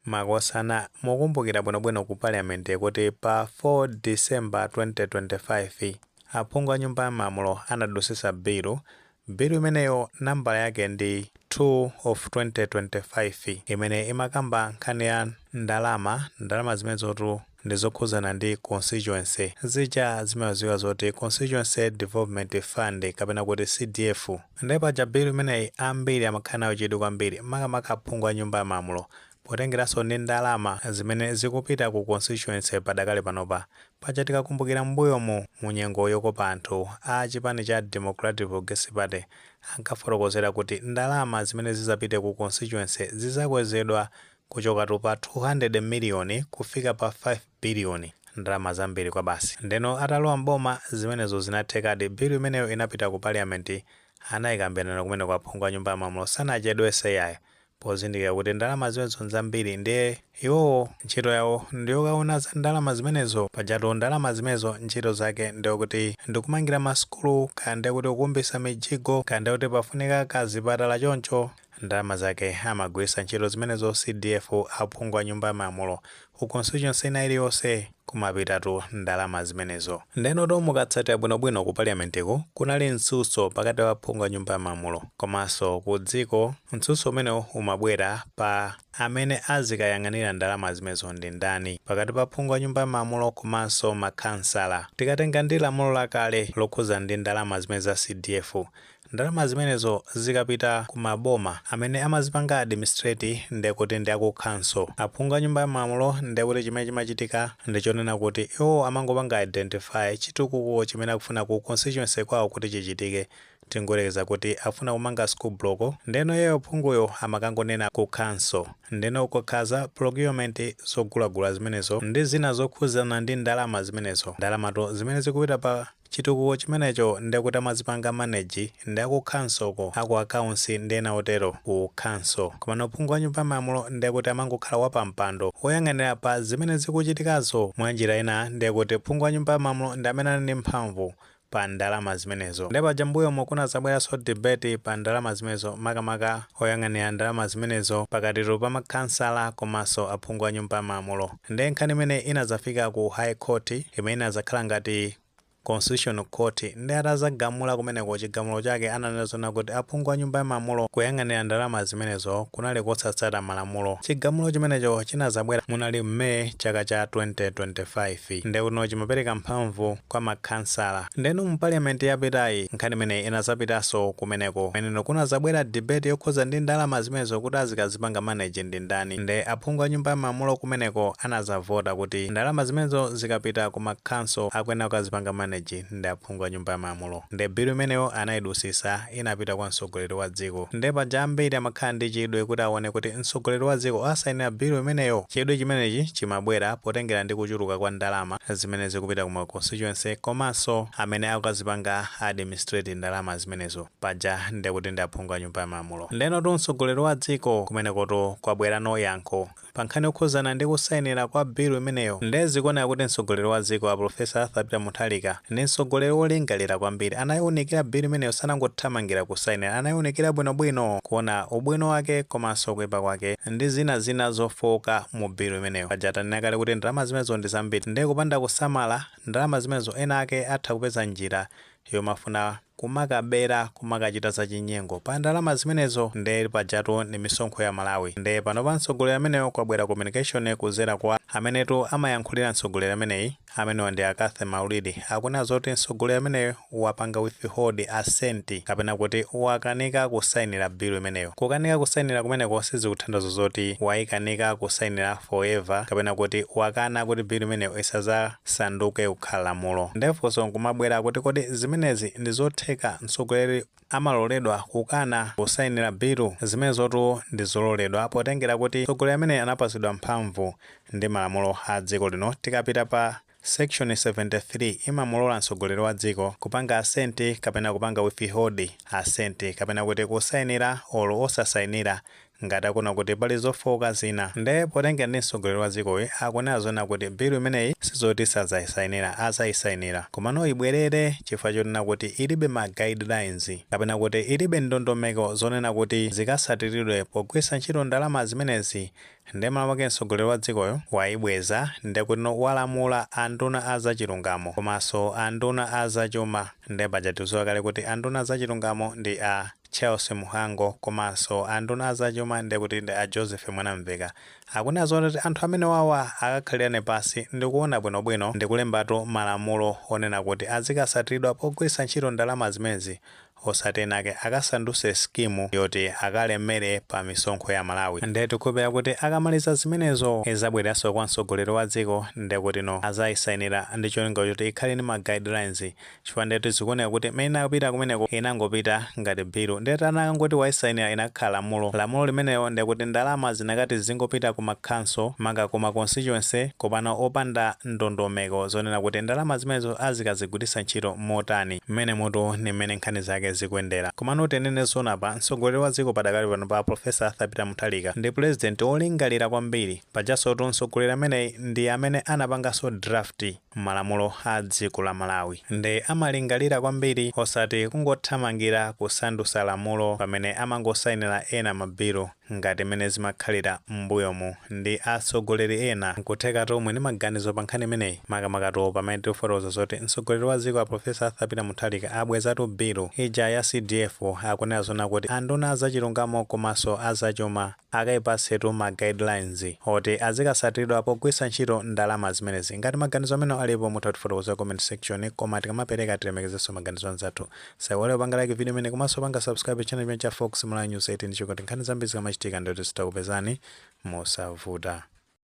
makosana mukumbukira bwinobwino ku parliament kuti pa 4 December 2025 aphungu a nyumba ya malamulo anadusisa bilu imeneyo nambala yake ndi 2 of 2025 imene imakamba nkhani ya ndalama zimenezotu ndi zokhuzana ndi constituency zija zimaziwa zoti Constituency Development Fund kapena kuti CDF. Ndipo paja bilu imeneyi ambiri amakhala nayo chidwi kwambiri makamaka aphungu a nyumba ya malamulo potengeranso ndi ndalama zimene zikupita ku constituency padakale panopa. Paja tikakumbukira mbuyo mu nyengo yokopa anthu a chipani cha Democratic Progressive Party ankafotokozera kuti ndalama zimene zizapite ku constituency zizakwezedwa kuchoka pa 200 million kufika pa 5 billion, ndalama zambiri kwa basi. Ndeno atalowa mboma zimenezo zinathekadi. Bilu imeneyo inapita ku parliament anayikambirana kumene kwa aphungu a nyumba ya malamulo sanachedwese yayi pozindikira kuti ndalama zimenezo nzambiri ndiye iwowo ntchito yawo ndiyokaona za ndalama zimenezo. Pajatu ndalama zimenezo ntchito zake ndiyokuti ndikumangira masukulu kandi kuti kukumbisa mijigo kandi kuti pafunika kazipatala choncho. Ndalama zake amagwisa ntchito zimenezo CDF aphungu a nyumba ya malamulo ku constituency ina iliyonse kumapitatu ndalama zimenezo. Ndeno to mukatsatira bwinobwino ku parliamentiko kunali mtsutso pakati pa aphungu a nyumba ya malamulo komanso ku dziko. Mtsutso umenewo umabwera pa amene azikayang'anira ndalama zimenezo ndi ndani pakati pa aphungu a nyumba ya malamulo komanso makhansala. Tikatenga ndi lamulo lakale lokhuza ndi ndalama zimene za CDF, ndalama zimenezo zikapita ku maboma amene amazipanga administrate ndekuti ndi aku council. Aphungu a nyumba ya malamulo ndekuti chimene chimachitika ndichonena kuti iwo amangopanga identify chitukuko chimene akufuna ku constituency kwawo kuti chichitike. Tingolekeza kuti afuna kumanga school block, ndeno yeyo phunguyo amakangonena ku council. Ndeno kukhaza procurement zogulagula zimenezo ndi zina zokhuzana ndi ndalama zimenezo. Ndalamato zimene zikupita pa chitukuko chimenecho ndekuti amazipanga manage ndi aku council ko aku accounts ndena otero ku council. Koma aphungu a nyumba ya malamulo ndekuti amangokhala wapampando woyang'anira pa zimene zikuchitikazo. Mwa njira ina ndekuti phungu a nyumba ya malamulo ndi amene ali ndi mphamvu pa ndalama zimenezo. Ndipo jambuyo kunazabweranso debate pa ndalama zimenezo makamaka oyang'anira ndalama zimenezo pakati pa makhansala komanso aphungu a nyumba ya malamulo. Ndi nkhani imene inazafika ku High Court imene inazakhala ngati Constitutional Court ndi atazagamula kumeneko chigamulo chake ananena kuti aphungu a nyumba ya malamulo kuyang'anira ndalama zimenezo kunali kosatsata malamulo. Chigamulo chimenecho chinazabwera munali May chaka cha 2025 ndi kuno chimapereka mphamvu kwa makhansala. Ndeno mu parliament yapitayi nkhani imene inazapitanso kumeneko meneno kunazabwera debate yokhuza ndi ndalama zimenezo kuti azikazipanga manage ndi ndani. Ndi aphungu a nyumba ya malamulo kumeneko anazavota kuti ndalama zimenezo zikapita ku makhansala akwena kukazipanga manage ndi aphungu a nyumba ya malamulo. Ndi bilu imeneyo anayidusisa inapita kwa mtsogoleri wa dziko. Ndi paja ambiri amakhala ndi chidwi kuti aone kuti mtsogoleri wa dziko asayinira bilu imeneyo. Chidwi chimenechi chimabwera potengera ndi kuchuluka kwa ndalama zimene zikupita ku constituency komanso amene akukazipanga administrate ndalama zimenezo paja ndekuti ndi aphungu a nyumba ya malamulo. Ndeno tu mtsogoleri wa dziko kumenekoto kwabwera no yankho pa nkhani yokhuzana ndi kusayinira kwa bilu imeneyo. Ndi zikuoneka kuti mtsogoleri wa dziko a Profesa Arthur Peter Mutharika ndi mtsogoleri wolingalira kwambiri anayiwunikira bilu imeneyo sanangothamangira kusayinira. Anayiwunikira bwinobwino kuona ubwino wake komanso kuyipa kwake ndi zina zofoka mu bilu imeneyo. Paja tanena kale kuti ndalama zimenezo ndi zambiri ndi kupanda kusamala ndalama zimenezo ena ake atha kupeza njira yomafuna kumakabera kumakachita zachinyengo pa ndalama zimenezo. Ndi pajatu ni misonkho ya Malawi. Ndi pano pa mtsogoleri ameneyo kwabwera communication kuzera kwa amenetu amayankhulira mtsogoleri ameneyi amenewa ndi Akathe Maulidi akuna zoti mtsogoleri ameneyo wapanga withhold assent kapena kuti wakanika kusayinira bilu imeneyo. Kukanika kusayinira kumeneko sizikuthandiza zoti wayikanika kusayinira forever kapena kuti wakana kuti bilu imeneyo isazasanduke kukhala lamulo. Ndiponso kumabwera kuti kodi zimenezi ndi zotheka mtsogoleri amaloledwa kukana kusayinira bilu zimenezotu ndi zololedwa potengera kuti mtsogoleri amene anapasidwa mphamvu ndi malamulo a dziko lino. Tikapita pa Section 73 imamulola mtsogoleri wa dziko kupanga assent kapena kupanga withhold assent kapena kuti kusayinira olo osasayinira ngati akuona kuti pali zofowoka zina. Nde potengera ndi mtsogoleri wa dzikoyi akunena zona kuti bilu imeneyi sizoti sazayisayinira, azayisayinira komano ibwerere chifukwa chonena kuti ilibe ma guidelines kapena kuti ilibe ndondomeko zonena kuti zikasatiridwe pogwiritsa ntchito ndalama zimenezi. Nde malo mwake mtsogoleri wa dzikoyo wayibweza nde kuti walamula anduna azachilungamo komanso anduna azachuma. Nde paja tidziwa kale kuti anduna azachilungamo ndi a Chelsea Muhango komanso anduna azachuma ndi kuti ndi a Joseph Mwanamveka. Akunena zona kuti anthu amene wawa akakhalirane pasi ndi kuona bwinobwino ndi kulembatu malamulo onena kuti azikasatiridwa pogwiritsa ntchito ndalama zimenezi, osati enake akasandutse skimu yoti akalemere pa misonkho ya Malawi. Nde tikupempha kuti akamaliza zimenezo izabwereranso kwa mtsogoleri wa dziko ndi kuti azayisayinira ndi cholinga choti ikhale ndi ma guidelines chifukwa ndetu zikuoneka kuti imene akupita kumeneko inangopita ngati bilu. Nde tanangoti wayisayinira inakhala lamulo limeneyo ndi kuti ndalama zinakati zingopita ku makhanso manga ku ma constituency kopano opanda ndondomeko zonena kuti ndalama zimenezo azikazigwiritsa ntchito motani. Mmene mutu ni mmene nkhani zake zikuyendera. Komano tenene zona pa mtsogoleri wa dziko padakali pano pa Profesa Arthur Peter Mutharika ndi president olingalira kwambiri pajanso kuti mtsogoleri ameneyi ndi amene anapanganso draft malamulo a dziko la Malawi. Ndi amalingalira kwambiri osati kungothamangira kusandutsa lamulo pamene amangosayinira ena mabilu ngati mmene zimakhalira m'mbuyomu ndi atsogoleri ena nkutheka tomwe ndi maganizo pa nkhani imeneyi makamaka pamene tikufotokoza zoti mtsogoleri wa dziko a Profesa Arthur Peter Mutharika abwezatu bilu ija ya CDF akunena zona kuti anduna azachilungamo komanso azachuma akayipatsetu ma guidelines oti azikasatiridwa pogwiritsa ntchito ndalama zimenezi. Ngati maganizo amene alipo mutha kutifotokoza comment section koma tikamapereka tilemekezenso maganizo anzathu. Musaiwale kupanga like video imene komanso panga subscribe channel imene cha Fox Malawi News 18 chikuti nkhani zambiri zikamachitika ndi kuti zitakupezani mosavuta.